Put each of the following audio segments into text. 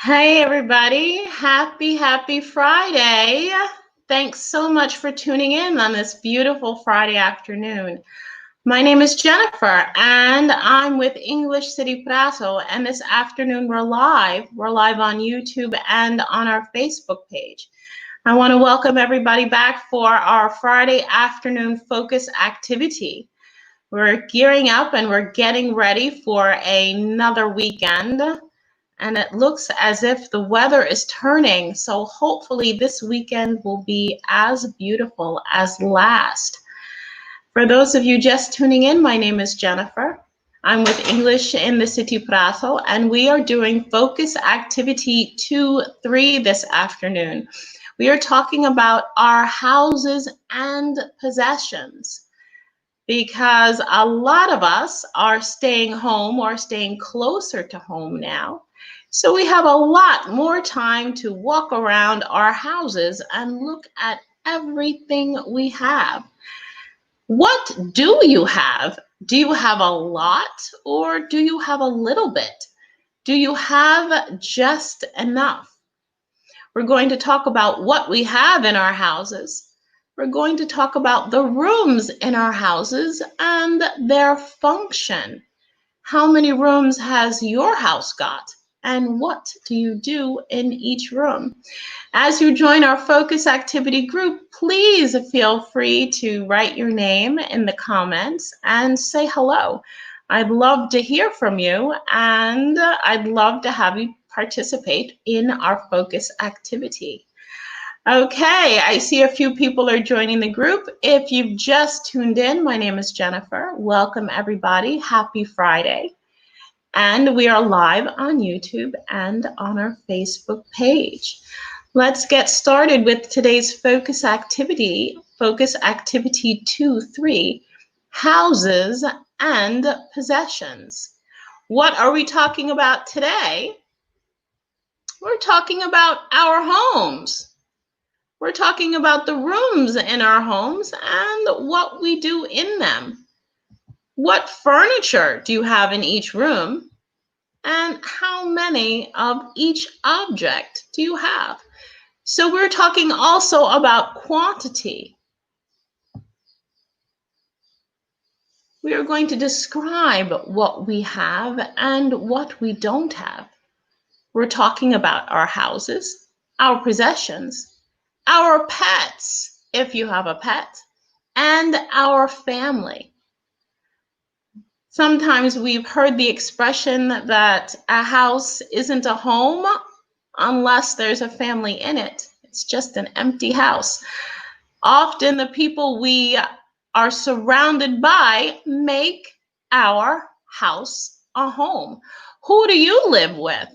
Hey everybody, happy Friday. Thanks so much for tuning in on this beautiful Friday afternoon. My name is Jennifer and I'm with English City Prato, and this afternoon we're live. We're live on YouTube and on our Facebook page. I want to welcome everybody back for our Friday afternoon focus activity. We're gearing up and we're getting ready for another weekend. And it looks as if the weather is turning, so hopefully this weekend will be as beautiful as last. For those of you just tuning in, my name is Jennifer. I'm with English in the City Prato, and we are doing Focus Activity 2-3 this afternoon. We are talking about our houses and possessions, because a lot of us are staying home or staying closer to home now. So we have a lot more time to walk around our houses and look at everything we have. What do you have? Do you have a lot or do you have a little bit? Do you have just enough? We're going to talk about what we have in our houses. We're going to talk about the rooms in our houses and their function. How many rooms has your house got? And what do you do in each room? As you join our focus activity group, please feel free to write your name in the comments and say hello. I'd love to hear from you, and I'd love to have you participate in our focus activity. Okay, I see a few people are joining the group. If you've just tuned in, my name is Jennifer. Welcome everybody. Happy Friday. And we are live on YouTube and on our Facebook page. Let's get started with today's focus activity 2-3, houses and possessions. What are we talking about today? We're talking about our homes. We're talking about the rooms in our homes and what we do in them. What furniture do you have in each room? And how many of each object do you have? So we're talking also about quantity. We are going to describe what we have and what we don't have. We're talking about our houses, our possessions, our pets, if you have a pet, and our family. Sometimes we've heard the expression that a house isn't a home unless there's a family in it. It's just an empty house. Often the people we are surrounded by make our house a home. Who do you live with?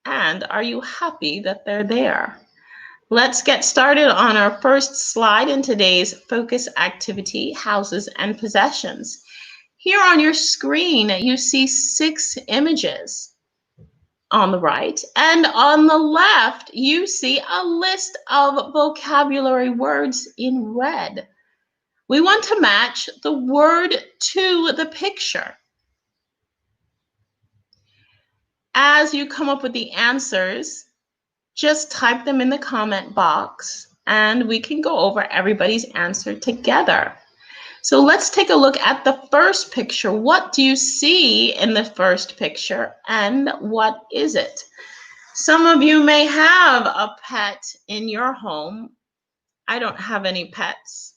And are you happy that they're there? Let's get started on our first slide in today's focus activity, houses and possessions. Here on your screen, you see 6 images on the right, and on the left, you see a list of vocabulary words in red. We want to match the word to the picture. As you come up with the answers, just type them in the comment box, and we can go over everybody's answer together. So let's take a look at the first picture. What do you see in the first picture, and what is it? Some of you may have a pet in your home. I don't have any pets.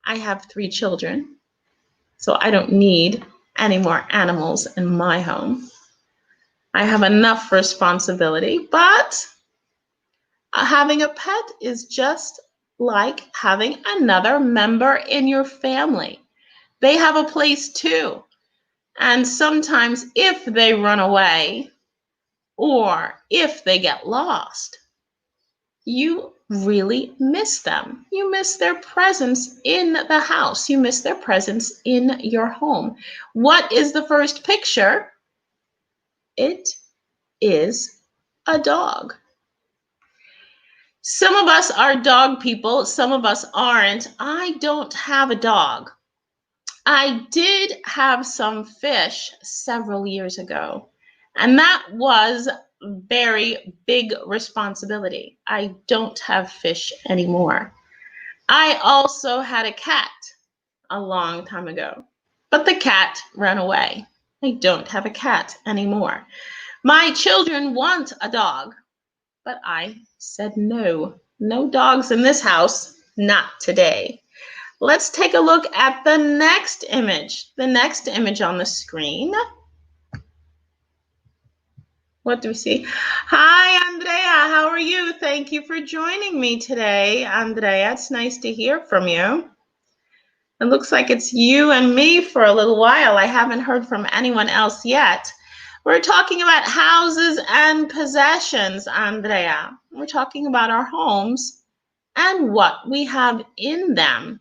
I have 3 children, so I don't need any more animals in my home. I have enough responsibility, but having a pet is just like having another member in your family. They have a place too. And sometimes if they run away or if they get lost, you really miss them. You miss their presence in the house. You miss their presence in your home. What is the first picture? It is a dog. Some of us are dog people, some of us aren't. I don't have a dog. I did have some fish several years ago, and that was very big responsibility. I don't have fish anymore. I also had a cat a long time ago, but the cat ran away. I don't have a cat anymore. My children want a dog, but I said no. No dogs in this house, not today. Let's take a look at the next image. The next image on the screen. What do we see? Hi, Andrea. How are you? Thank you for joining me today, Andrea. It's nice to hear from you. It looks like it's you and me for a little while. I haven't heard from anyone else yet. We're talking about houses and possessions, Andrea. We're talking about our homes and what we have in them.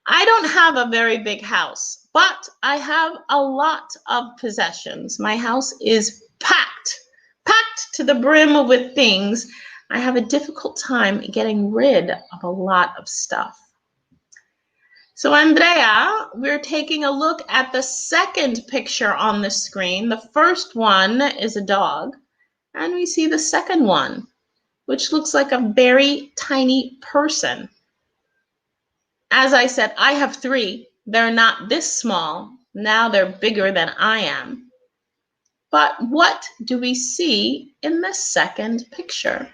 I don't have a very big house, but I have a lot of possessions. My house is packed to the brim with things. I have a difficult time getting rid of a lot of stuff. So Andrea, we're taking a look at the second picture on the screen. The first one is a dog, and we see the second one, which looks like a very tiny person. As I said, I have three. They're not this small. Now they're bigger than I am. But what do we see in the second picture?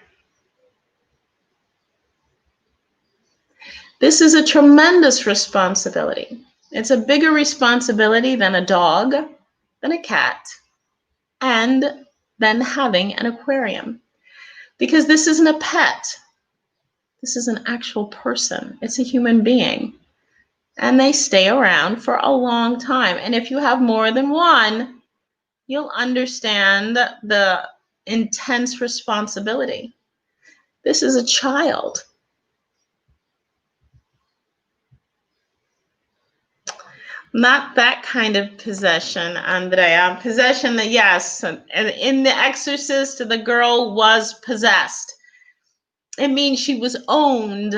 This is a tremendous responsibility. It's a bigger responsibility than a dog, than a cat, and than having an aquarium. Because this isn't a pet. This is an actual person. It's a human being. And they stay around for a long time. And if you have more than one, you'll understand the intense responsibility. This is a child. Not that kind of possession, Andrea. Possession that, yes, in The Exorcist, the girl was possessed. It means she was owned.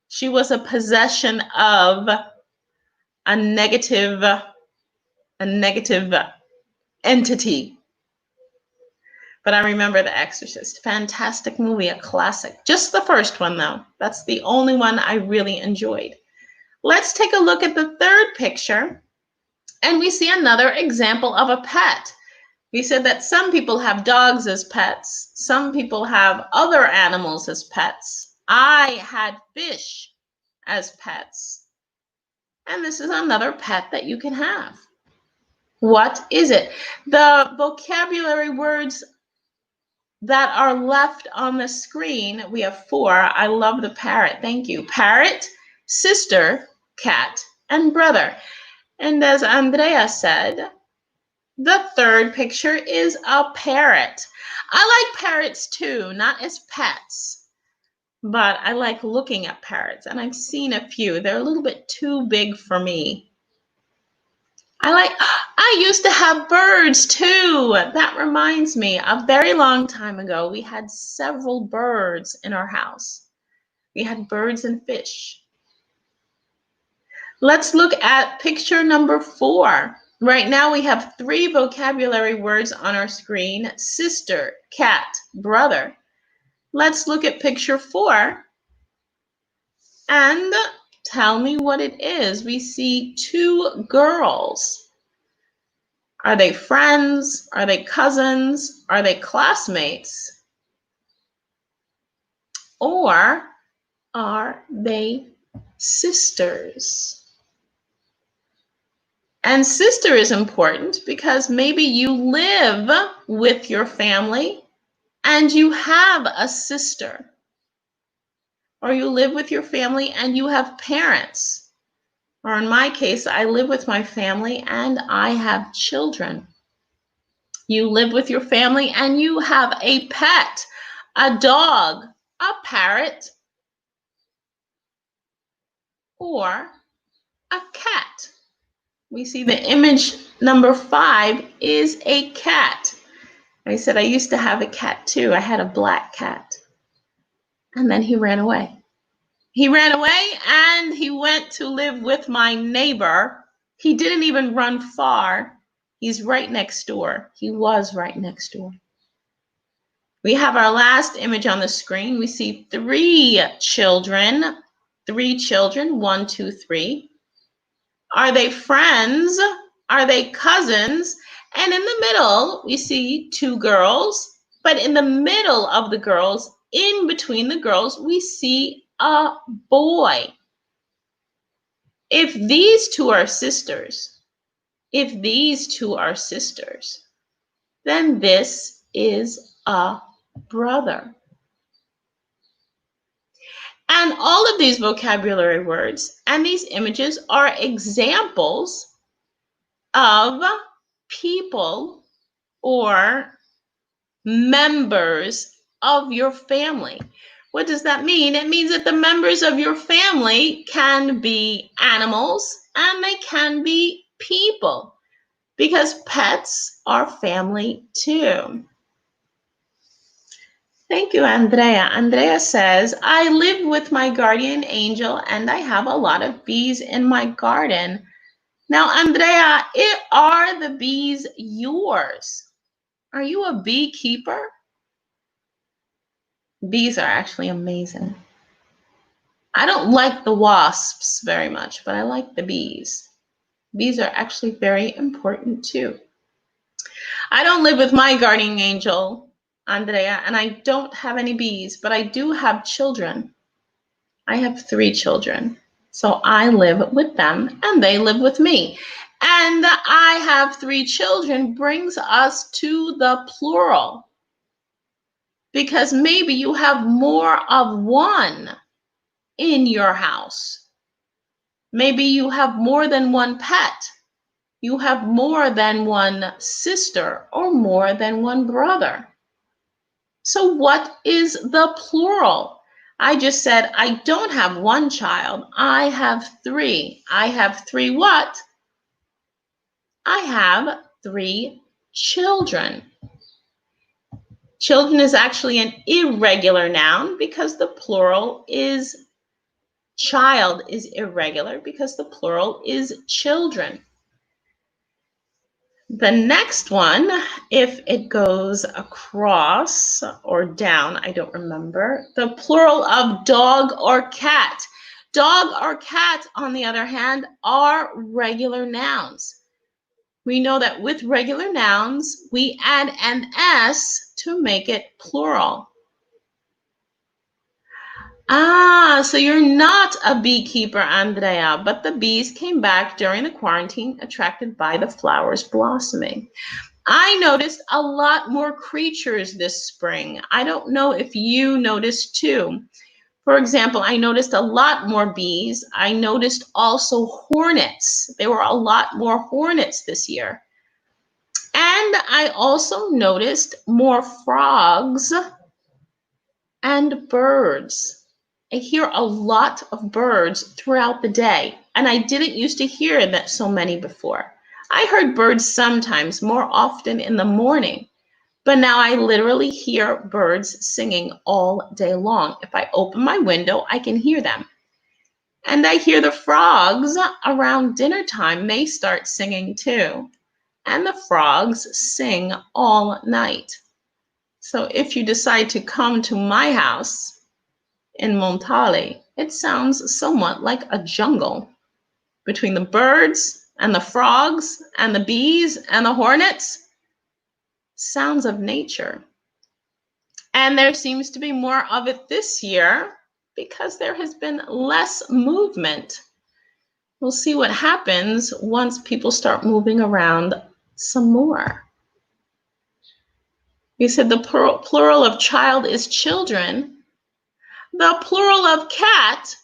She was a possession of a negative entity. But I remember The Exorcist. Fantastic movie, a classic. Just the first one, though. That's the only one I really enjoyed. Let's take a look at the third picture, and we see another example of a pet. We said that some people have dogs as pets. Some people have other animals as pets. I had fish as pets. And this is another pet that you can have. What is it? The vocabulary words that are left on the screen, we have 4. I love the parrot. Thank you. Parrot, sister, cat, and brother. And as Andrea said, the third picture is a parrot. I like parrots too, not as pets, but I like looking at parrots, and I've seen a few. They're a little bit too big for me. I used to have birds too. That reminds me, a very long time ago, we had several birds in our house. We had birds and fish. Let's look at picture number 4. Right now we have 3 vocabulary words on our screen: sister, cat, brother. Let's look at picture 4 and tell me what it is. We see 2 girls. Are they friends? Are they cousins? Are they classmates? Or are they sisters? And sister is important because maybe you live with your family and you have a sister. Or you live with your family and you have parents. Or in my case, I live with my family and I have children. You live with your family and you have a pet, a dog, a parrot, or a cat. We see the image number 5 is a cat. I said I used to have a cat too. I had a black cat. And then he ran away. He ran away and he went to live with my neighbor. He didn't even run far. He's right next door. He was right next door. We have our last image on the screen. We see three children, 1, 2, 3. Are they friends? Are they cousins? And in the middle, we see two girls, but in the middle of the girls, in between the girls, we see a boy. If these two are sisters, then this is a brother. And all of these vocabulary words and these images are examples of people or members of your family. What does that mean? It means that the members of your family can be animals and they can be people, because pets are family too. Thank you, Andrea. Andrea says, I live with my guardian angel and I have a lot of bees in my garden. Now, Andrea, are the bees yours? Are you a beekeeper? Bees are actually amazing. I don't like the wasps very much, but I like the bees. Bees are actually very important too. I don't live with my guardian angel, Andrea, and I don't have any bees, but I do have children. I have 3 children. So I live with them and they live with me. And I have 3 children brings us to the plural, because maybe you have more of one in your house. Maybe you have more than one pet. You have more than one sister or more than one brother. So what is the plural? I just said I don't have one child. I have 3. I have 3 what? I have 3 children. Children is actually an irregular noun because the plural is child is irregular because the plural is children. The next one, if it goes across or down, I don't remember, the plural of dog or cat. Dog or cat, on the other hand, are regular nouns. We know that with regular nouns, we add an S to make it plural. So you're not a beekeeper, Andrea, but the bees came back during the quarantine, attracted by the flowers blossoming. I noticed a lot more creatures this spring. I don't know if you noticed too. For example, I noticed a lot more bees. I noticed also hornets. There were a lot more hornets this year. And I also noticed more frogs and birds. I hear a lot of birds throughout the day, and I didn't used to hear that so many before. I heard birds sometimes, more often in the morning, but now I literally hear birds singing all day long. If I open my window, I can hear them. And I hear the frogs around dinner time. They start singing too. And the frogs sing all night. So if you decide to come to my house in Montale, it sounds somewhat like a jungle between the birds and the frogs and the bees and the hornets. Sounds of nature. And there seems to be more of it this year because there has been less movement. We'll see what happens once people start moving around some more. You said the plural of child is children. The plural of cat,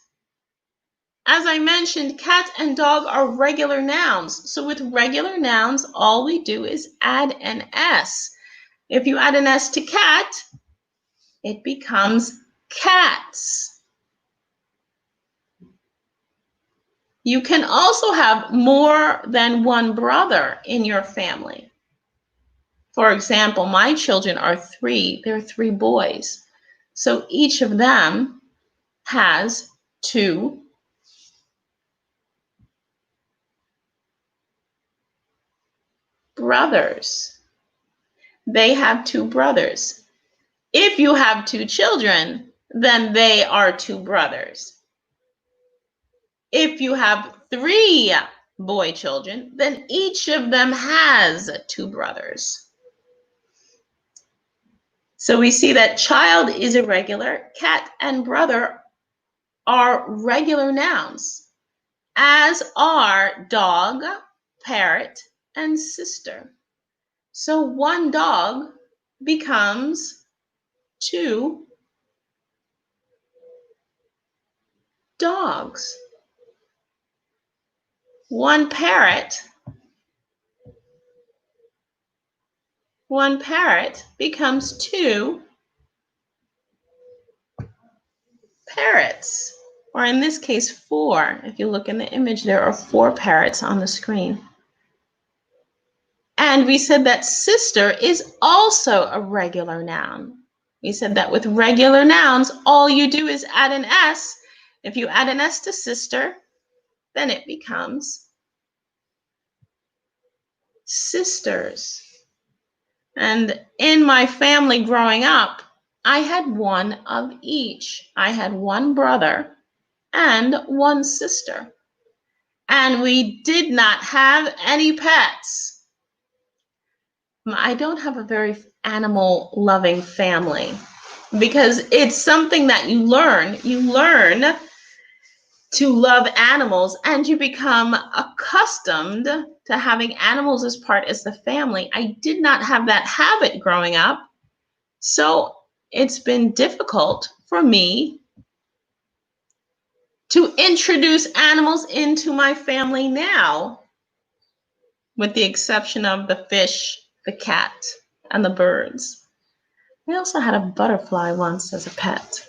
as I mentioned, cat and dog are regular nouns. So with regular nouns, all we do is add an S. If you add an S to cat, it becomes cats. You can also have more than one brother in your family. For example, my children are 3. They're 3 boys. So each of them has 2 brothers. They have 2 brothers. If you have 2 children, then they are 2 brothers. If you have 3 boy children, then each of them has 2 brothers. So we see that child is irregular. Cat and brother are regular nouns, as are dog, parrot, and sister. So 1 dog becomes 2 dogs. 1 parrot becomes 2 parrots, or in this case 4. If you look in the image, there are 4 parrots on the screen. And we said that sister is also a regular noun. We said that with regular nouns, all you do is add an S. If you add an S to sister, then it becomes sisters. And in my family growing up, I had 1 of each. I had 1 brother and 1 sister. And we did not have any pets. I don't have a very animal-loving family because it's something that you learn. You learn to love animals and you become accustomed to having animals as part of the family. I did not have that habit growing up, so it's been difficult for me to introduce animals into my family now, with the exception of the fish, the cat, and the birds. I also had a butterfly once as a pet.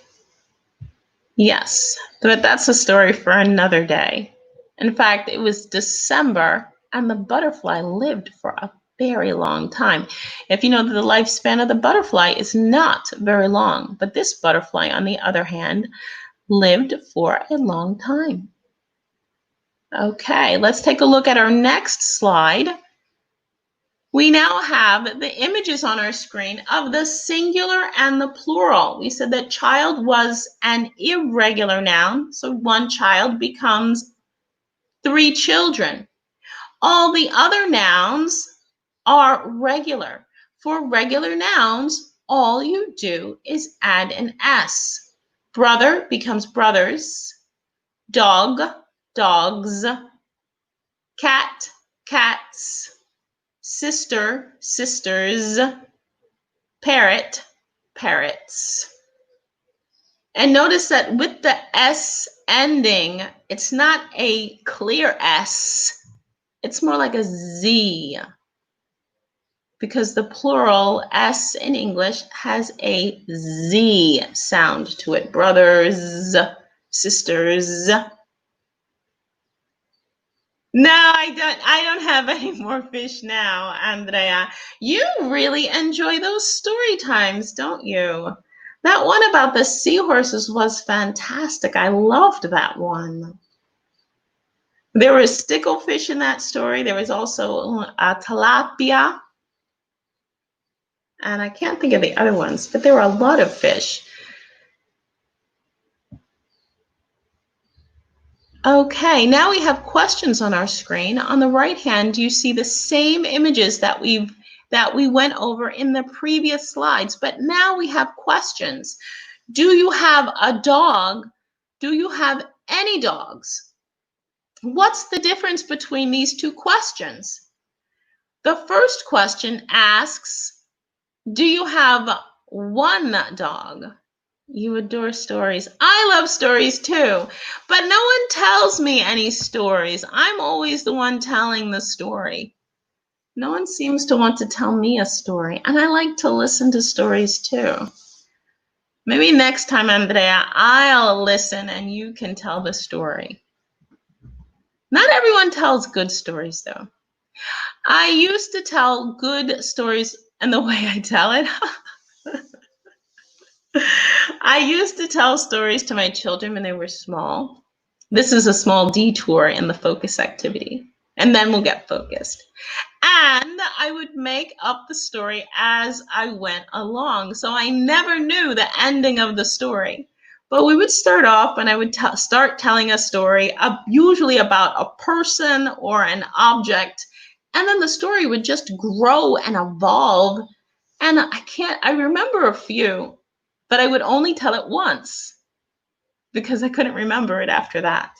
Yes, but that's a story for another day. In fact, it was December and the butterfly lived for a very long time. If you know that the lifespan of the butterfly is not very long, but this butterfly, on the other hand, lived for a long time. Okay, let's take a look at our next slide. We now have the images on our screen of the singular and the plural. We said that child was an irregular noun, so 1 child becomes 3 children. All the other nouns are regular. For regular nouns, all you do is add an S. Brother becomes brothers, dog, dogs, cat, cats, sister, sisters, parrot, parrots. And notice that with the S ending, it's not a clear S. It's more like a Z, because the plural S in English has a Z sound to it. Brothers, sisters. No, I don't have any more fish now, Andrea. You really enjoy those story times, don't you? That one about the seahorses was fantastic. I loved that one. There was sticklefish in that story. There was also a tilapia. And I can't think of the other ones, but there were a lot of fish. Okay, now we have questions on our screen. On the right hand, you see the same images that we went over in the previous slides, but now we have questions. Do you have a dog? Do you have any dogs? What's the difference between these 2 questions? The first question asks, do you have 1 dog? You adore stories. I love stories too, but no one tells me any stories. I'm always the one telling the story. No one seems to want to tell me a story, and I like to listen to stories too. Maybe next time, Andrea, I'll listen and you can tell the story. Not everyone tells good stories though. I used to tell good stories, and the way I tell it, I used to tell stories to my children when they were small. This is a small detour in the focus activity. and then we'll get focused. And I would make up the story as I went along. So I never knew the ending of the story. But we would start off and I would start telling a story, usually about a person or an object. And then the story would just grow and evolve. And I remember a few, but I would only tell it once because I couldn't remember it after that.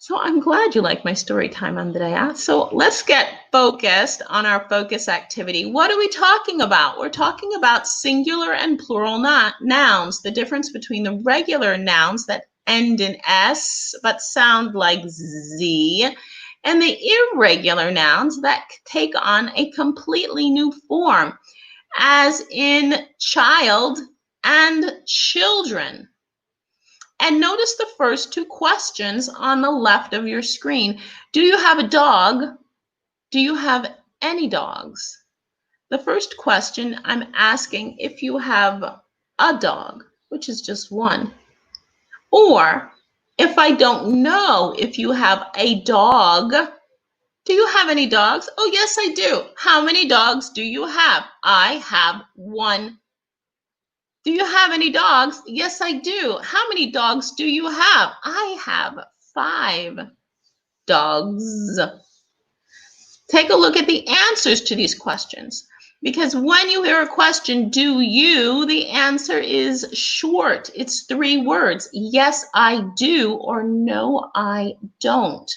So I'm glad you like my story time, Andrea. So let's get focused on our focus activity. What are we talking about? We're talking about singular and plural nouns, the difference between the regular nouns that end in S but sound like Z, and the irregular nouns that take on a completely new form, as in child and children. And notice the first two questions on the left of your screen. Do you have a dog? Do you have any dogs? The first question, I'm asking if you have a dog, which is just one. Or if I don't know if you have a dog, do you have any dogs? Oh, yes, I do. How many dogs do you have? I have one. Do you have any dogs? Yes, I do. How many dogs do you have? I have 5 dogs. Take a look at the answers to these questions, because when you hear a question, do you, the answer is short. It's 3 words. Yes, I do, or no, I don't.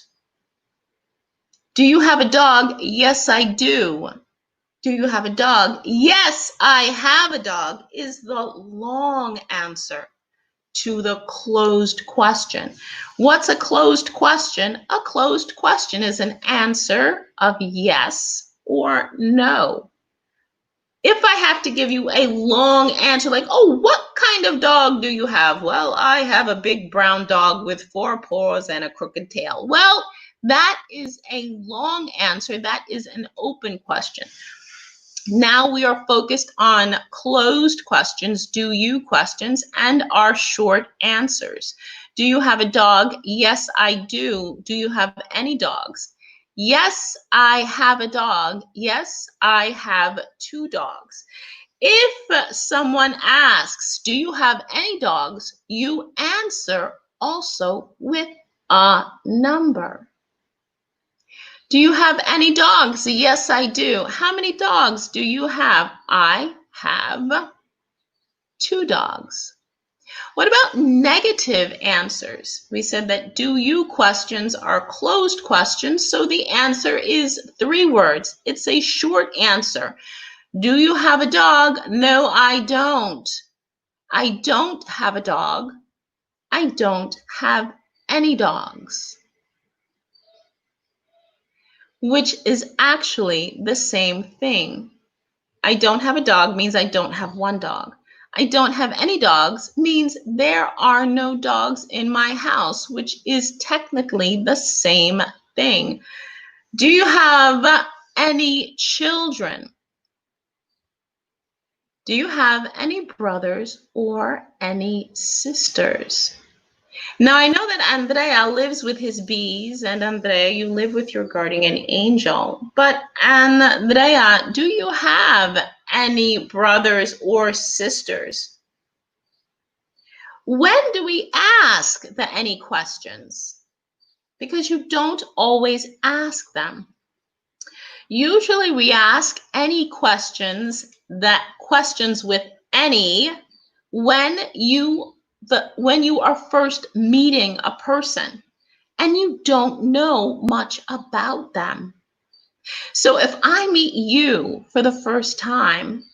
Do you have a dog? Yes, I do. Do you have a dog? Yes, I have a dog is the long answer to the closed question. What's a closed question? A closed question is an answer of yes or no. If I have to give you a long answer like, oh, what kind of dog do you have? Well, I have a big brown dog with 4 paws and a crooked tail. Well, that is a long answer. That is an open question. Now we are focused on closed questions, do you questions, and our short answers. Do you have a dog? Yes, I do. Do you have any dogs? Yes, I have a dog. Yes, I have 2 dogs. If someone asks, do you have any dogs? You answer also with a number. Do you have any dogs? Yes, I do. How many dogs do you have? I have 2 dogs. What about negative answers? We said that do you questions are closed questions, so the answer is 3 words. It's a short answer. Do you have a dog? No, I don't. I don't have a dog. I don't have any dogs. Which is actually the same thing. I don't have a dog means I don't have 1 dog. I don't have any dogs means there are no dogs in my house, which is technically the same thing. Do you have any children? Do you have any brothers or any sisters? Now, I know that Andrea lives with his bees, and Andrea, you live with your guardian angel. But Andrea, do you have any brothers or sisters? When do we ask the any questions? Because you don't always ask them. Usually we ask any questions with any when you are first meeting a person and you don't know much about them. So if I meet you for the first time,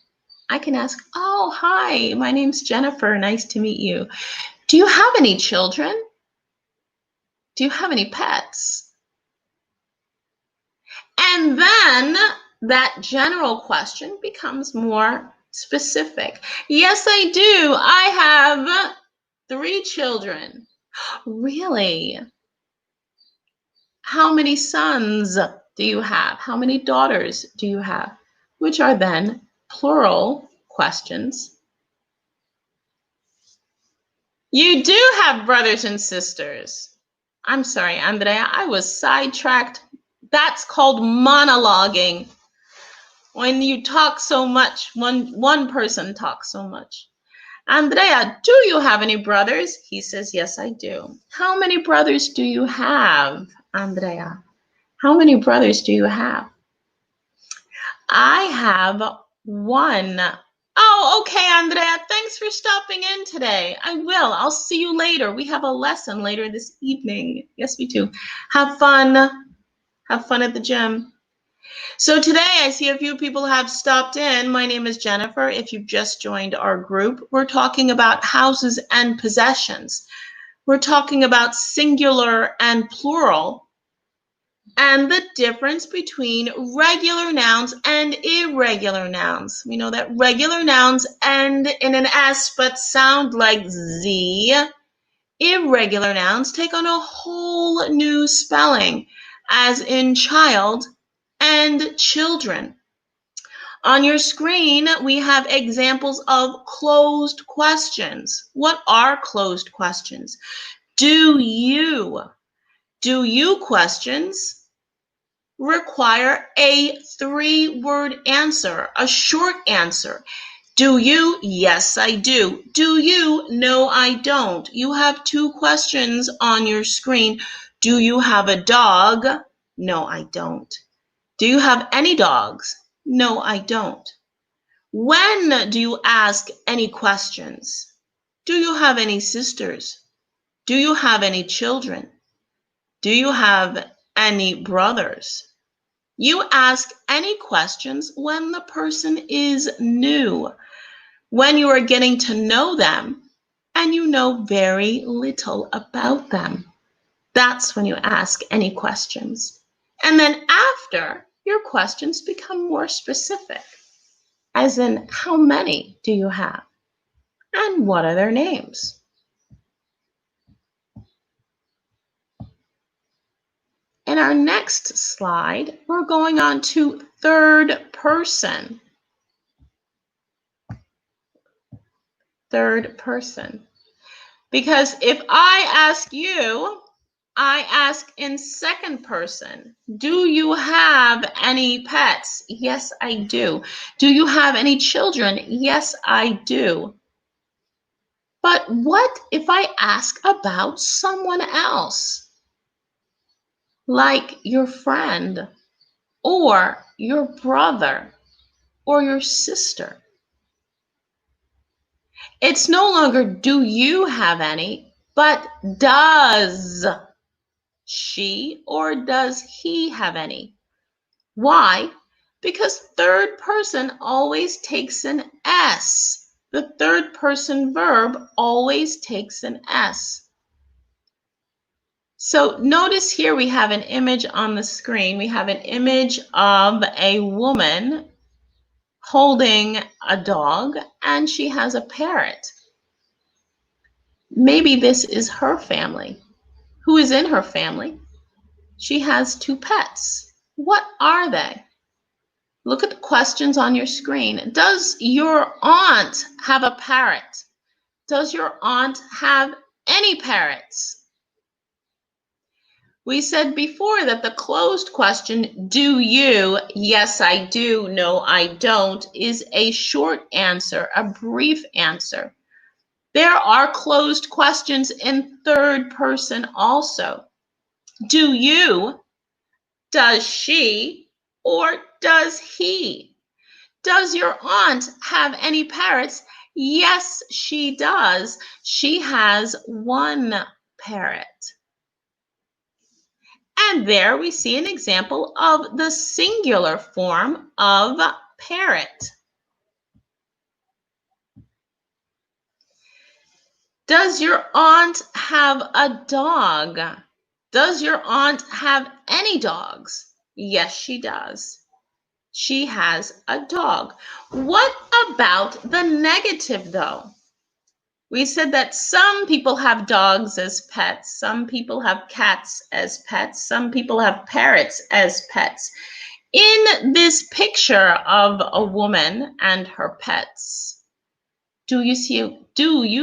I can ask, oh, hi, my name's Jennifer. Nice to meet you. Do you have any children? Do you have any pets? And then that general question becomes more specific. Yes, I do. I have 3 children. Really? How many sons do you have? How many daughters do you have? Which are then plural questions. You do have brothers and sisters. I'm sorry, Andrea, I was sidetracked. That's called monologuing. When you talk so much, one person talks so much. Andrea, do you have any brothers? He says, yes, I do. How many brothers do you have, Andrea? How many brothers do you have? I have one. Oh, okay, Andrea. Thanks for stopping in today. I will. I'll see you later. We have a lesson later this evening. Yes, we do. Have fun. Have fun at the gym. So today I see a few people have stopped in. My name is Jennifer. If you've just joined our group, we're talking about houses and possessions. We're talking about singular and plural, and the difference between regular nouns and irregular nouns. We know that regular nouns end in an S but sound like Z. Irregular nouns take on a whole new spelling, as in child and children. On your screen, we have examples of closed questions. What are closed questions? Do you questions require a 3-word answer, a short answer. Do you? Yes, I do. Do you? No, I don't. You have 2 questions on your screen. Do you have a dog? No, I don't. Do you have any dogs? No, I don't. When do you ask any questions? Do you have any sisters? Do you have any children? Do you have any brothers? You ask any questions when the person is new, when you are getting to know them and you know very little about them. That's when you ask any questions. And then after, your questions become more specific, as in how many do you have and what are their names? In our next slide, we're going on to third person. Third person. Because if I ask you, I ask in second person. Do you have any pets? Yes, I do. Do you have any children? Yes, I do. But what if I ask about someone else? Like your friend, or your brother, or your sister? It's no longer do you have any, but does she or does he have any? Why? Because third person always takes an S. The third person verb always takes an S. So notice here we have an image on the screen. We have an image of a woman holding a dog, and she has a parrot. Maybe this is her family. Who is in her family? She has 2 pets. What are they? Look at the questions on your screen. Does your aunt have a parrot? Does your aunt have any parrots? We said before that the closed question, do you? Yes, I do. No, I don't, is a short answer, a brief answer. There are closed questions in third person also. Do you? Does she? Or does he? Does your aunt have any parrots? Yes, she does. She has 1 parrot. And there we see an example of the singular form of parrot. Does your aunt have a dog? Does your aunt have any dogs? Yes, she does. She has a dog. What about the negative, though? We said that some people have dogs as pets, some people have cats as pets, some people have parrots as pets. In this picture of a woman and her pets, do you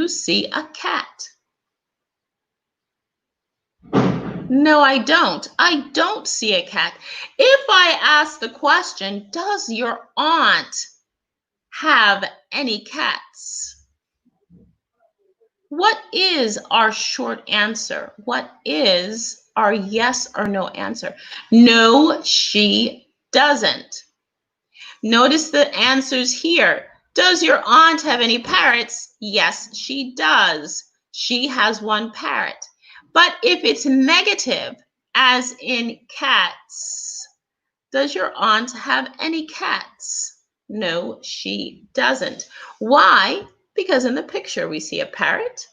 see a cat? No, I don't. I don't see a cat. If I ask the question, does your aunt have any cats? What is our short answer? What is our yes or no answer? No, she doesn't. Notice the answers here. Does your aunt have any parrots? Yes, she does. She has one parrot. But if it's negative, as in cats, does your aunt have any cats? No, she doesn't. Why? Because in the picture we see a parrot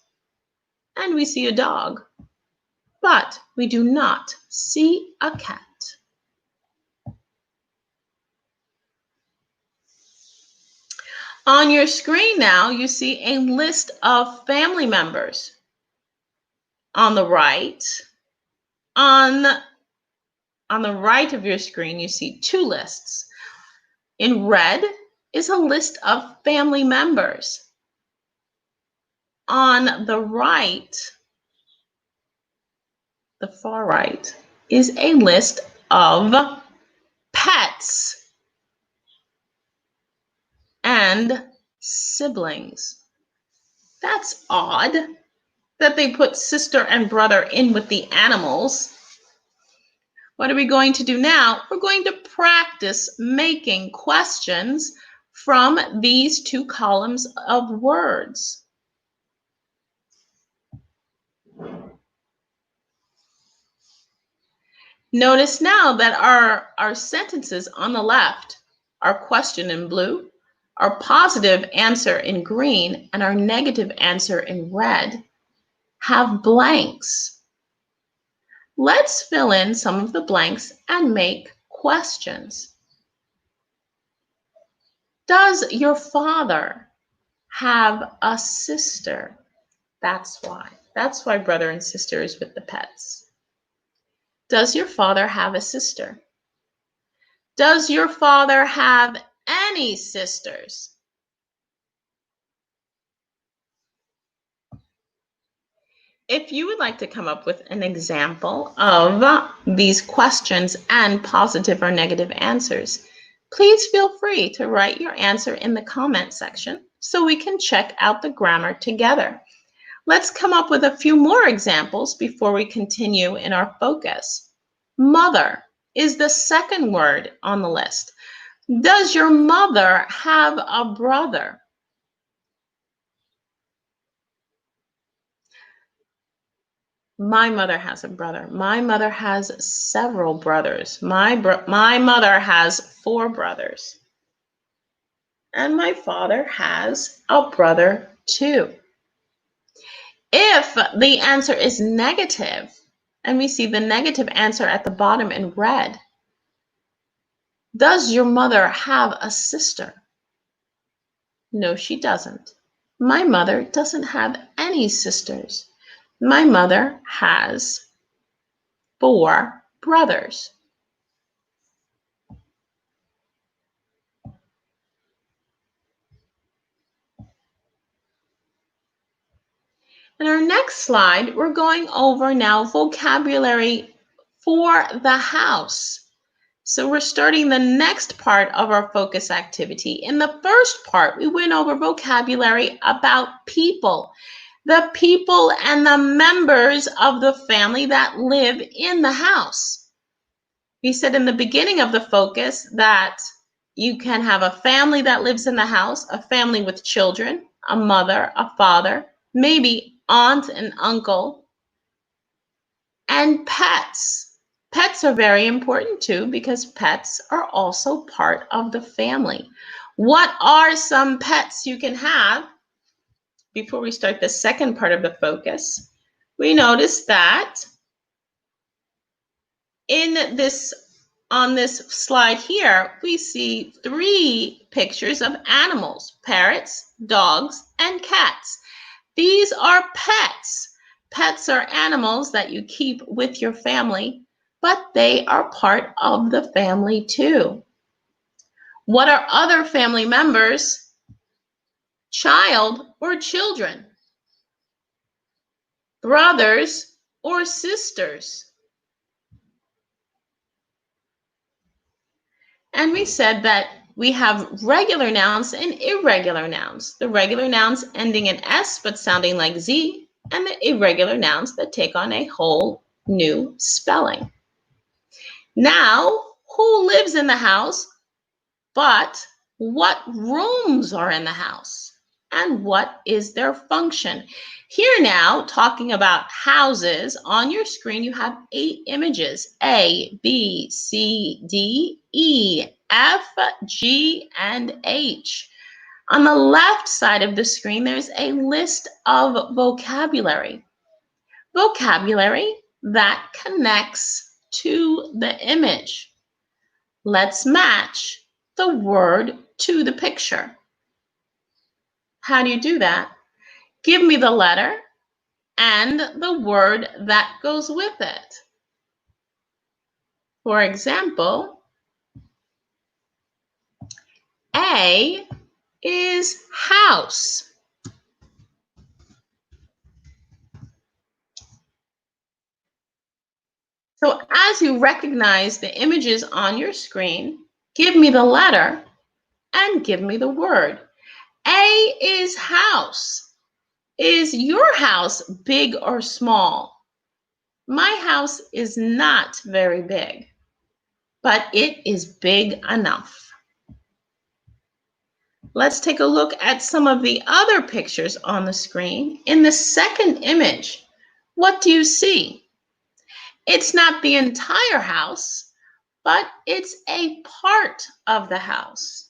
and we see a dog, but we do not see a cat. On your screen now, you see a list of family members. On the right, on the right of your screen, you see two lists. In red is a list of family members. On the right, the far right, is a list of pets and siblings. That's odd that they put sister and brother in with the animals. What are we going to do now? We're going to practice making questions from these two columns of words. Notice now that our sentences on the left, our question in blue, our positive answer in green, and our negative answer in red have blanks. Let's fill in some of the blanks and make questions. Does your father have a sister? That's why. That's why brother and sister is with the pets. Does your father have a sister? Does your father have any sisters? If you would like to come up with an example of these questions and positive or negative answers, please feel free to write your answer in the comment section so we can check out the grammar together. Let's come up with a few more examples before we continue in our focus. Mother is the second word on the list. Does your mother have a brother? My mother has a brother. My mother has several brothers. My mother has 4 brothers. And my father has a brother too. If the answer is negative, and we see the negative answer at the bottom in red, does your mother have a sister? No, she doesn't. My mother doesn't have any sisters. My mother has 4 brothers. In our next slide, we're going over now vocabulary for the house. So we're starting the next part of our focus activity. In the first part, we went over vocabulary about people, the people and the members of the family that live in the house. We said in the beginning of the focus that you can have a family that lives in the house, a family with children, a mother, a father, maybe aunt and uncle, and pets. Pets are very important too because pets are also part of the family. What are some pets you can have? Before we start the second part of the focus, we notice that on this slide here, we see 3 pictures of animals: parrots, dogs, and cats. These are pets. Pets are animals that you keep with your family, but they are part of the family too. What are other family members? Child or children? Brothers or sisters? And we said that we have regular nouns and irregular nouns. The regular nouns ending in S but sounding like Z, and the irregular nouns that take on a whole new spelling. Now, who lives in the house, but what rooms are in the house? And what is their function? Here now, talking about houses, on your screen you have 8 images: A, B, C, D, E, F, G, and H. On the left side of the screen, there's a list of vocabulary. Vocabulary that connects to the image. Let's match the word to the picture. How do you do that? Give me the letter and the word that goes with it. For example, A is house. So as you recognize the images on your screen, give me the letter and give me the word. A is house. Is your house big or small? My house is not very big, but it is big enough. Let's take a look at some of the other pictures on the screen. In the second image, what do you see? It's not the entire house, but it's a part of the house.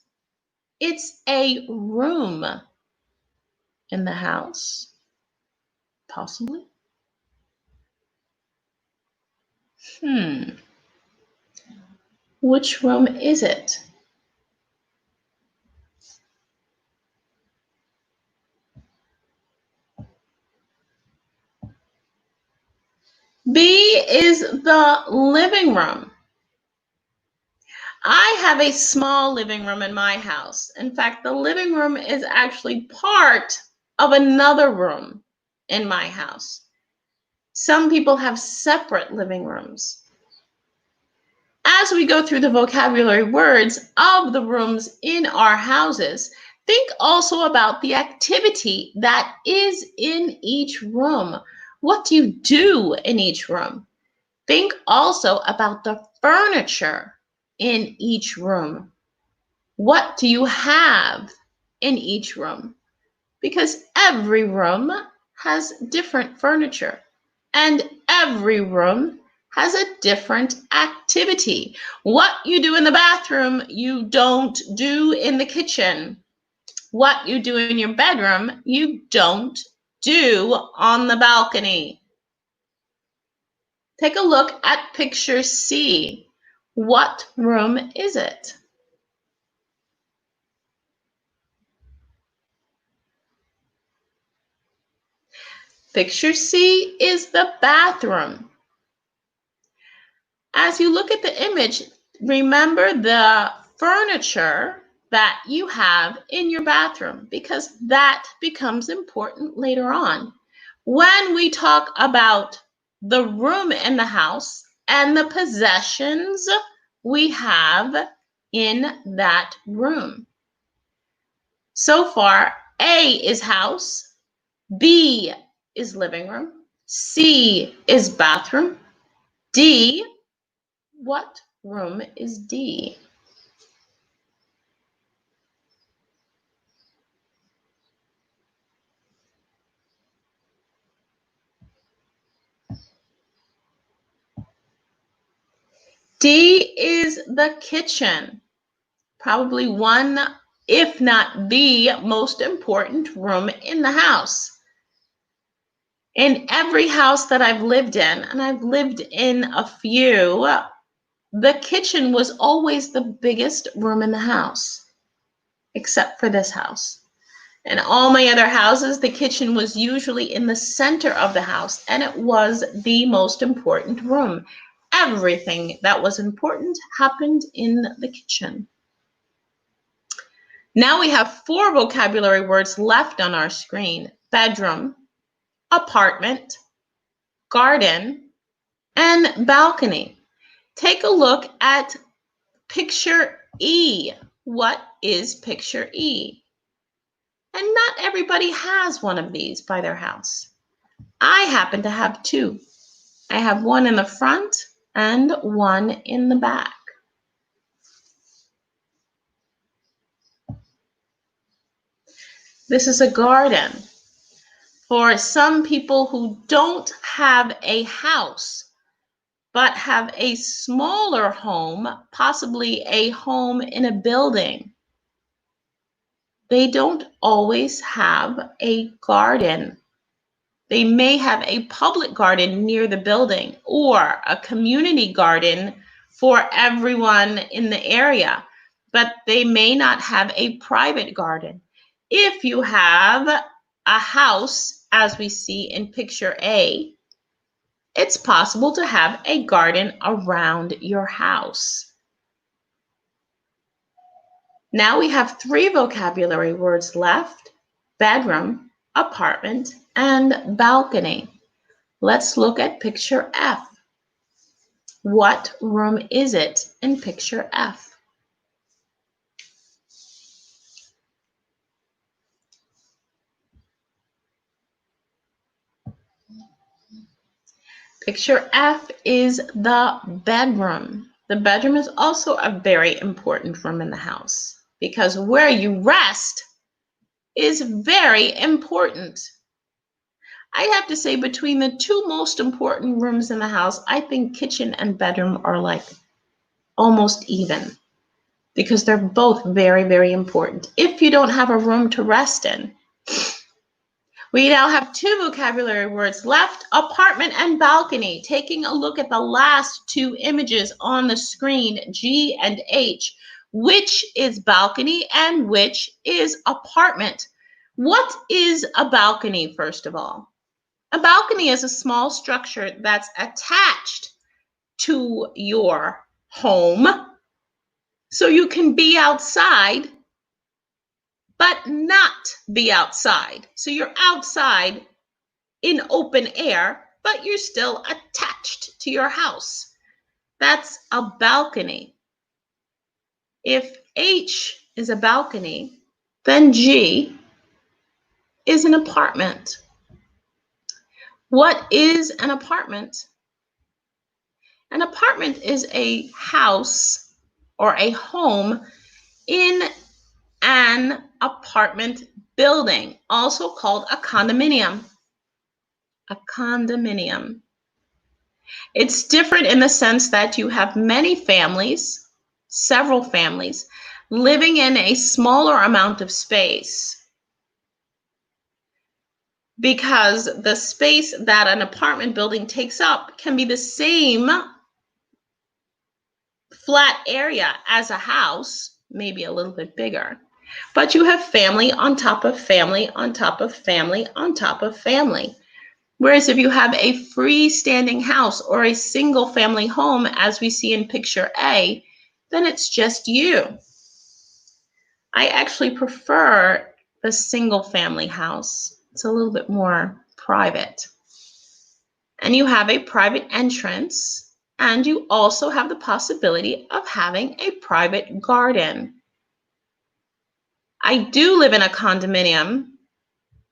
It's a room in the house, possibly. Which room is it? B is the living room. I have a small living room in my house. In fact, the living room is actually part of another room in my house. Some people have separate living rooms. As we go through the vocabulary words of the rooms in our houses, think also about the activity that is in each room. What do you do in each room? Think also about the furniture in each room. What do you have in each room? Because every room has different furniture and every room has a different activity. What you do in the bathroom, you don't do in the kitchen. What you do in your bedroom, you don't do on the balcony. Take a look at picture C. What room is it? Picture C is the bathroom. As you look at the image, remember the furniture that you have in your bathroom, because that becomes important later on when we talk about the room in the house and the possessions we have in that room. So far, A is house, B is living room, C is bathroom, D, what room is D? D is the kitchen, probably one, if not the most important room in the house. In every house that I've lived in, and I've lived in a few, the kitchen was always the biggest room in the house, except for this house. In all my other houses, the kitchen was usually in the center of the house, and it was the most important room. Everything that was important happened in the kitchen. Now we have 4 vocabulary words left on our screen: bedroom, apartment, garden, and balcony. Take a look at picture E. What is picture E? And not everybody has one of these by their house. I happen to have two. I have one in the front and one in the back. This is a garden. For some people who don't have a house, but have a smaller home, possibly a home in a building, they don't always have a garden. They may have a public garden near the building or a community garden for everyone in the area, but they may not have a private garden. If you have a house, as we see in picture A, it's possible to have a garden around your house. Now we have 3 vocabulary words left: bedroom, apartment, and balcony. Let's look at picture F. What room is it in picture F? Picture F is the bedroom. The bedroom is also a very important room in the house because where you rest is very important. I have to say, between the 2 most important rooms in the house, I think kitchen and bedroom are like almost even because they're both very, very important. If you don't have a room to rest in, we now have 2 vocabulary words left: apartment and balcony. Taking a look at the last 2 images on the screen, G and H, which is balcony and which is apartment? What is a balcony, first of all? A balcony is a small structure that's attached to your home, so you can be outside, but not be outside. So you're outside in open air, but you're still attached to your house. That's a balcony. If H is a balcony, then G is an apartment. What is an apartment? An apartment is a house or a home in an apartment building, also called a condominium. A condominium. It's different in the sense that you have many families, several families, living in a smaller amount of space, because the space that an apartment building takes up can be the same flat area as a house, maybe a little bit bigger, but you have family on top of family on top of family on top of family. Whereas if you have a freestanding house or a single family home, as we see in picture A, then it's just you. I actually prefer the single family house. It's a little bit more private. And you have a private entrance, and you also have the possibility of having a private garden. I do live in a condominium,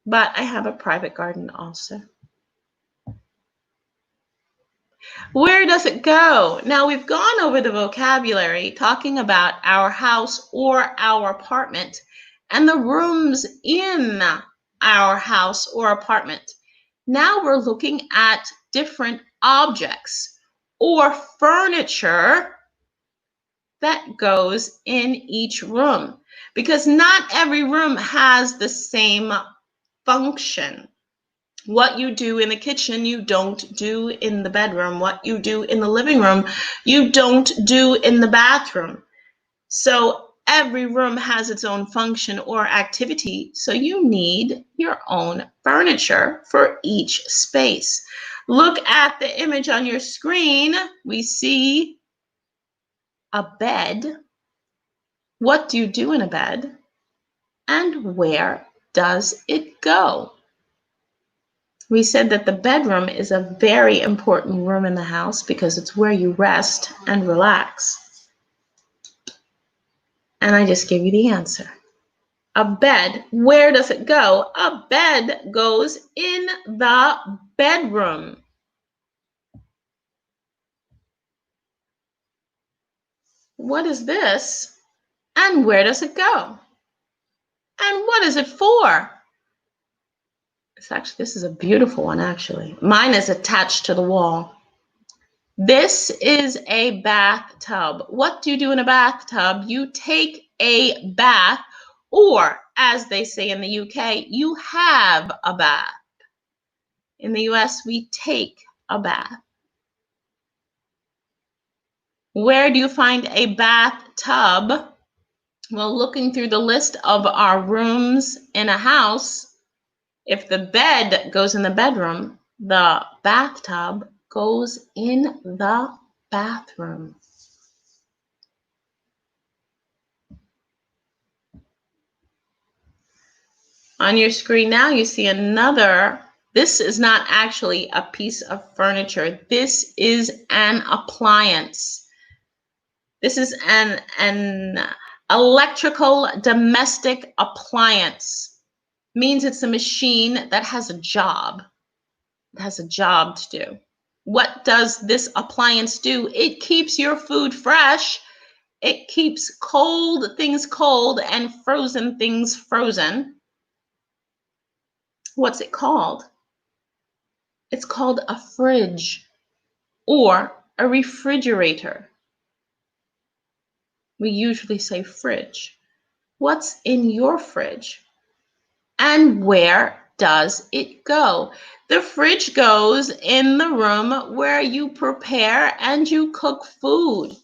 but I have a private garden also. Where does it go? Now, we've gone over the vocabulary talking about our house or our apartment and the rooms in our house or apartment. Now we're looking at different objects or furniture that goes in each room, because not every room has the same function. What you do in the kitchen, you don't do in the bedroom. What you do in the living room, you don't do in the bathroom. So every room has its own function or activity, so you need your own furniture for each space. Look at the image on your screen. We see a bed. What do you do in a bed? And where does it go? We said that the bedroom is a very important room in the house because it's where you rest and relax. And I just gave you the answer. A bed, where does it go? A bed goes in the bedroom. What is this? And where does it go? And what is it for? This is a beautiful one, actually. Mine is attached to the wall. This is a bathtub. What do you do in a bathtub? You take a bath, or as they say in the UK, you have a bath. In the US, we take a bath. Where do you find a bathtub? Well, looking through the list of our rooms in a house, if the bed goes in the bedroom, the bathtub goes in the bathroom. On your screen now, you see another. This is not actually a piece of furniture. This is an appliance. This is an electrical domestic appliance. Means it's a machine that has a job. It has a job to do. What does this appliance do? It keeps your food fresh. It keeps cold things cold and frozen things frozen. What's it called? It's called a fridge or a refrigerator. We usually say fridge. What's in your fridge? And where does it go? The fridge goes in the room where you prepare and you cook food.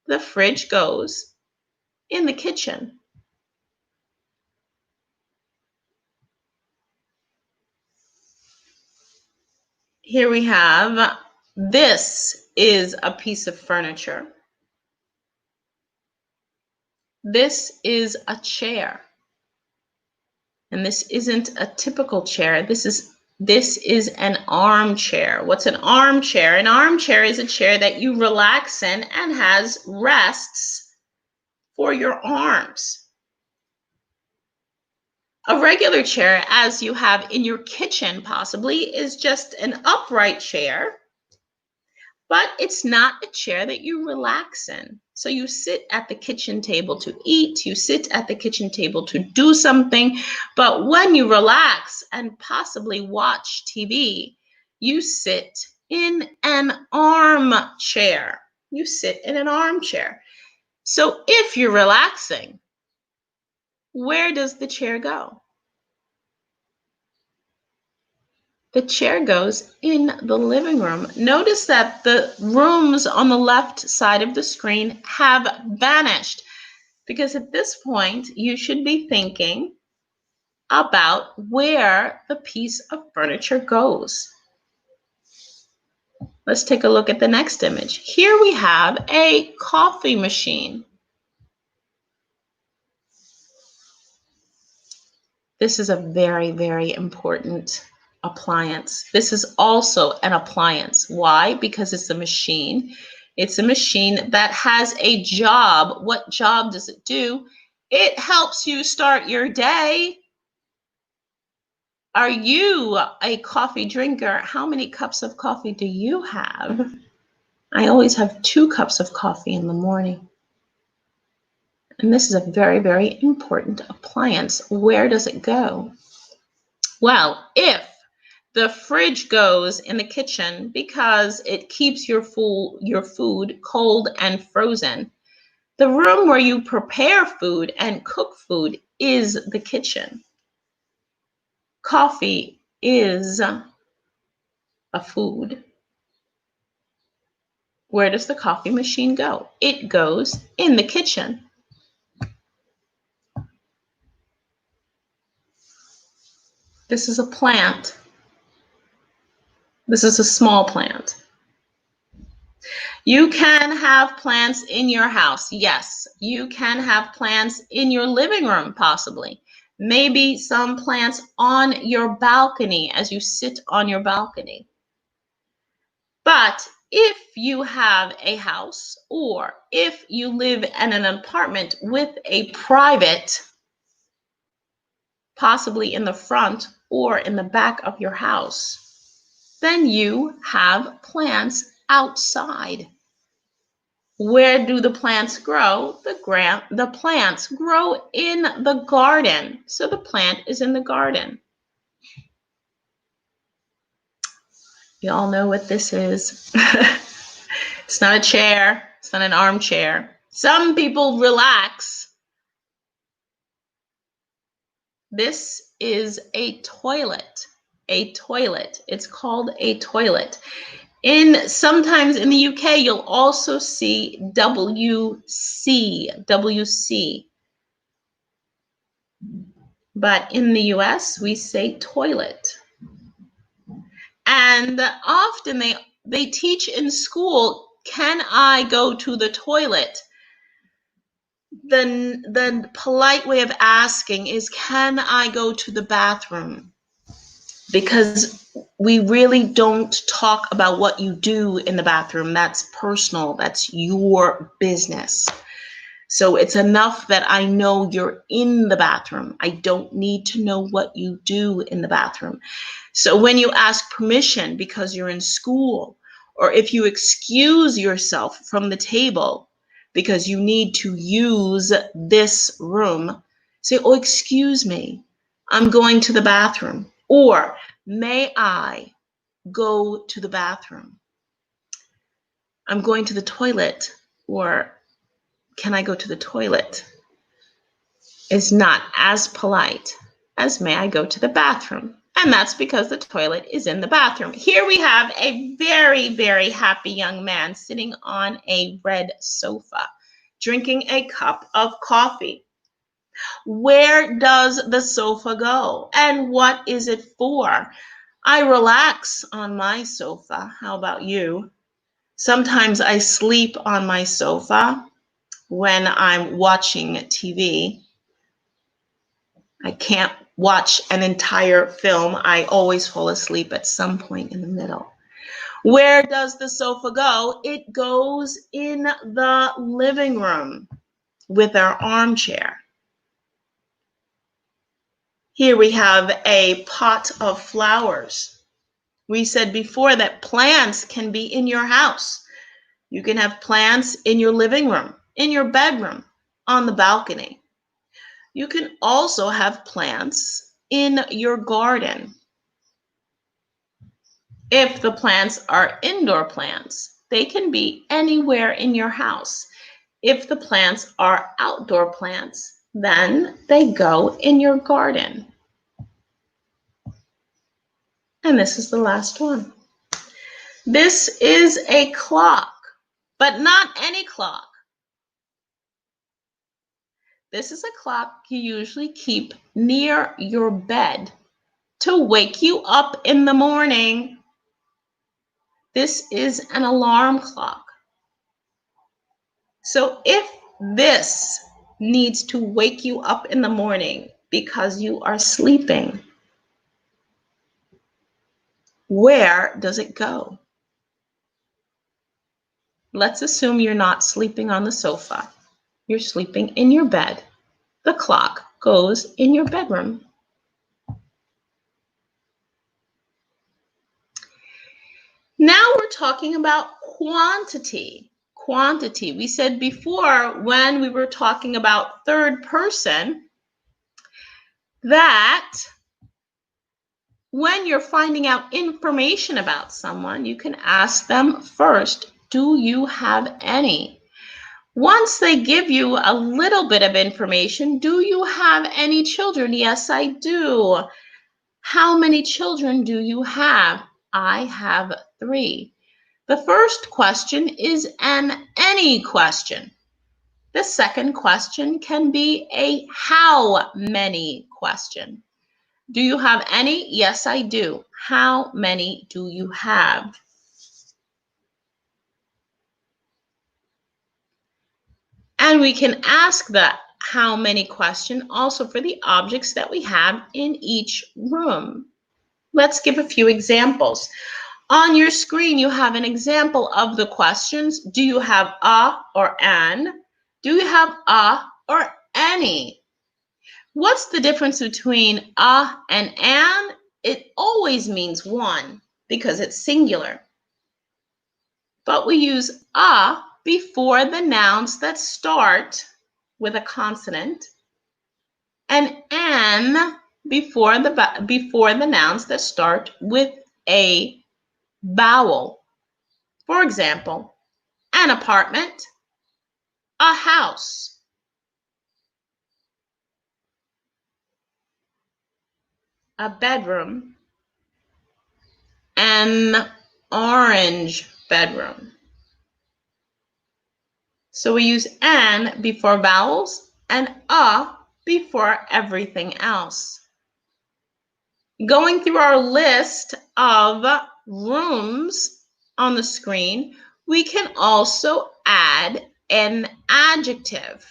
The fridge goes in the kitchen. Here we have, this is a piece of furniture. This is a chair. And this isn't a typical chair. This is an armchair. What's an armchair? An armchair is a chair that you relax in and has rests for your arms. A regular chair, as you have in your kitchen possibly, is just an upright chair, but it's not a chair that you relax in. So you sit at the kitchen table to eat, you sit at the kitchen table to do something, but when you relax and possibly watch TV, you sit in an armchair. You sit in an armchair. So if you're relaxing, where does the chair go? The chair goes in the living room. Notice that the rooms on the left side of the screen have vanished, because at this point you should be thinking about where the piece of furniture goes. Let's take a look at the next image. Here we have a coffee machine. This is a very, very important appliance. This is also an appliance. Why? Because it's a machine. It's a machine that has a job. What job does it do? It helps you start your day. Are you a coffee drinker? How many cups of coffee do you have? I always have 2 cups of coffee in the morning. And this is a very, very important appliance. Where does it go? Well, if the fridge goes in the kitchen because it keeps your food cold and frozen, the room where you prepare food and cook food is the kitchen. Coffee is a food. Where does the coffee machine go? It goes in the kitchen. This is a plant. This is a small plant. You can have plants in your house. Yes, you can have plants in your living room, possibly. Maybe some plants on your balcony as you sit on your balcony. But if you have a house or if you live in an apartment with a private, possibly in the front or in the back of your house, then you have plants outside. Where do the plants grow? The plants grow in the garden. So the plant is in the garden. You all know what this is. It's not a chair. It's not an armchair. Some people relax. This is a toilet. A toilet. It's called a toilet. Sometimes in the UK, you'll also see WC. But in the US, we say toilet. And often they teach in school, can I go to the toilet? The polite way of asking is, can I go to the bathroom? Because we really don't talk about what you do in the bathroom. That's personal. That's your business. So it's enough that I know you're in the bathroom. I don't need to know what you do in the bathroom. So when you ask permission because you're in school, or if you excuse yourself from the table because you need to use this room, say, oh, excuse me, I'm going to the bathroom. Or may I go to the bathroom? I'm going to the toilet. Or can I go to the toilet? Is not as polite as may I go to the bathroom. And that's because the toilet is in the bathroom. Here we have a very, very happy young man sitting on a red sofa, drinking a cup of coffee. Where does the sofa go? And what is it for? I relax on my sofa. How about you? Sometimes I sleep on my sofa when I'm watching TV. I can't watch an entire film. I always fall asleep at some point in the middle. Where does the sofa go? It goes in the living room with our armchair. Here we have a pot of flowers. We said before that plants can be in your house. You can have plants in your living room, in your bedroom, on the balcony. You can also have plants in your garden. If the plants are indoor plants, they can be anywhere in your house. If the plants are outdoor plants, then they go in your garden. And this is the last one. This is a clock, but not any clock. This is a clock you usually keep near your bed to wake you up in the morning. This is an alarm clock. So if this needs to wake you up in the morning because you are sleeping, where does it go? Let's assume you're not sleeping on the sofa. You're sleeping in your bed. The clock goes in your bedroom. Now we're talking about quantity. Quantity. We said before when we were talking about third person that when you're finding out information about someone, you can ask them first, do you have any? Once they give you a little bit of information, do you have any children? Yes, I do. How many children do you have? I have 3. The first question is an any question. The second question can be a how many question. Do you have any? Yes, I do. How many do you have? And we can ask the how many question also for the objects that we have in each room. Let's give a few examples. On your screen, you have an example of the questions. Do you have a or an? Do you have a or any? What's the difference between a and an? It always means one because it's singular. But we use a before the nouns that start with a consonant and an before the nouns that start with a vowel. For example, an apartment, a house, a bedroom, an orange bedroom. So we use an before vowels and a before everything else. Going through our list of rooms on the screen, we can also add an adjective.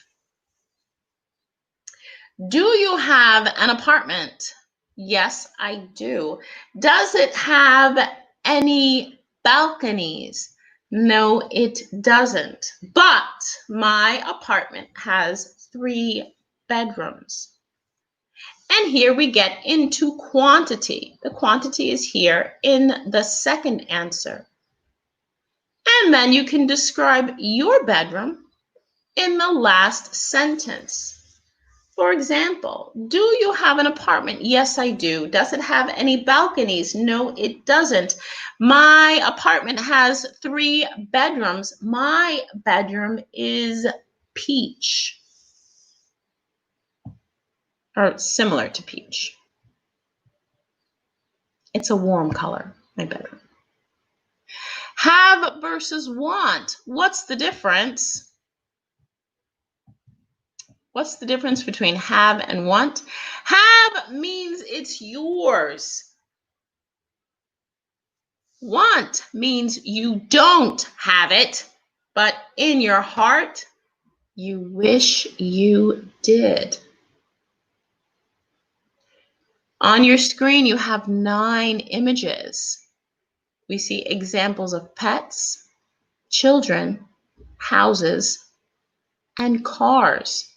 Do you have an apartment? Yes, I do. Does it have any balconies? No, it doesn't. But my apartment has 3 bedrooms. And here we get into quantity. The quantity is here in the second answer. And then you can describe your bedroom in the last sentence. For example, do you have an apartment? Yes, I do. Does it have any balconies? No, it doesn't. My apartment has 3 bedrooms. My bedroom is peach, or similar to peach. It's a warm color, my bedroom. Have versus want. What's the difference? What's the difference between have and want? Have means it's yours. Want means you don't have it, but in your heart, you wish you did. On your screen, you have 9 images. We see examples of pets, children, houses, and cars.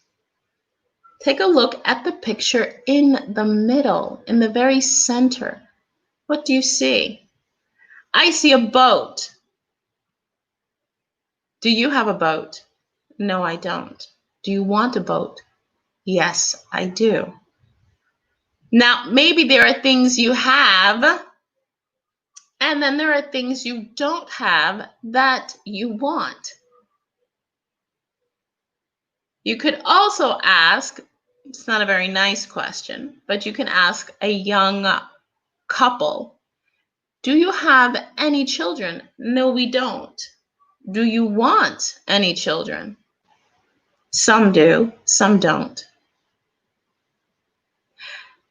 Take a look at the picture in the middle, in the very center. What do you see? I see a boat. Do you have a boat? No, I don't. Do you want a boat? Yes, I do. Now, maybe there are things you have, and then there are things you don't have that you want. You could also ask, it's not a very nice question, but you can ask a young couple, do you have any children? No, we don't. Do you want any children? Some do, some don't.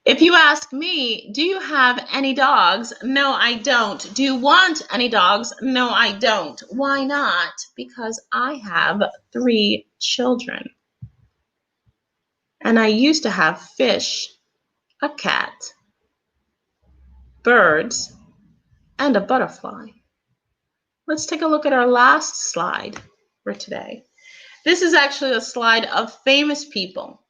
If you ask me, do you have any dogs? No, I don't. Do you want any dogs? No, I don't. Why not? Because I have 3 children. And I used to have fish, a cat, birds, and a butterfly. Let's take a look at our last slide for today. This is actually a slide of famous people.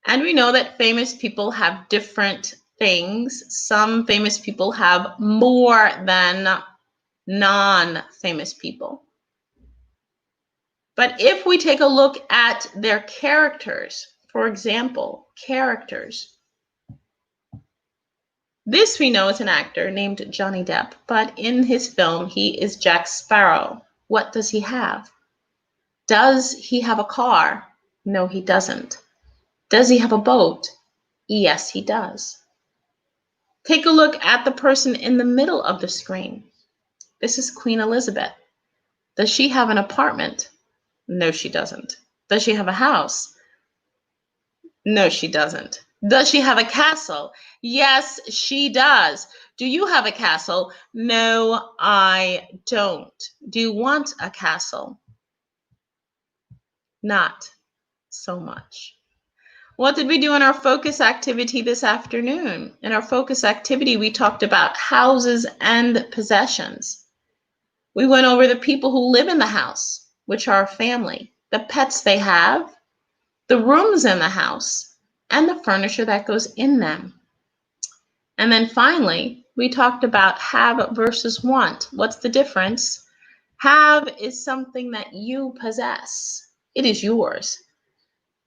And we know that famous people have different things. Some famous people have more than non-famous people. But if we take a look at their characters, for example, characters. This we know is an actor named Johnny Depp, but in his film, he is Jack Sparrow. What does he have? Does he have a car? No, he doesn't. Does he have a boat? Yes, he does. Take a look at the person in the middle of the screen. This is Queen Elizabeth. Does she have an apartment? No, she doesn't. Does she have a house? No, she doesn't. Does she have a castle? Yes, she does. Do you have a castle? No, I don't. Do you want a castle? Not so much. What did we do in our focus activity this afternoon? In our focus activity, we talked about houses and possessions. We went over the people who live in the house, which are family, the pets they have, the rooms in the house, and the furniture that goes in them. And then finally, we talked about have versus want. What's the difference? Have is something that you possess. It is yours.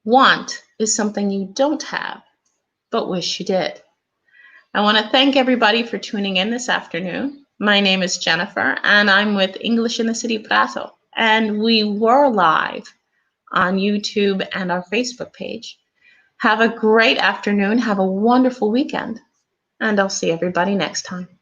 Want is something you don't have, but wish you did. I want to thank everybody for tuning in this afternoon. My name is Jennifer, and I'm with English in the City Prato. And we were live on YouTube and our Facebook page. Have a great afternoon. Have a wonderful weekend. And I'll see everybody next time.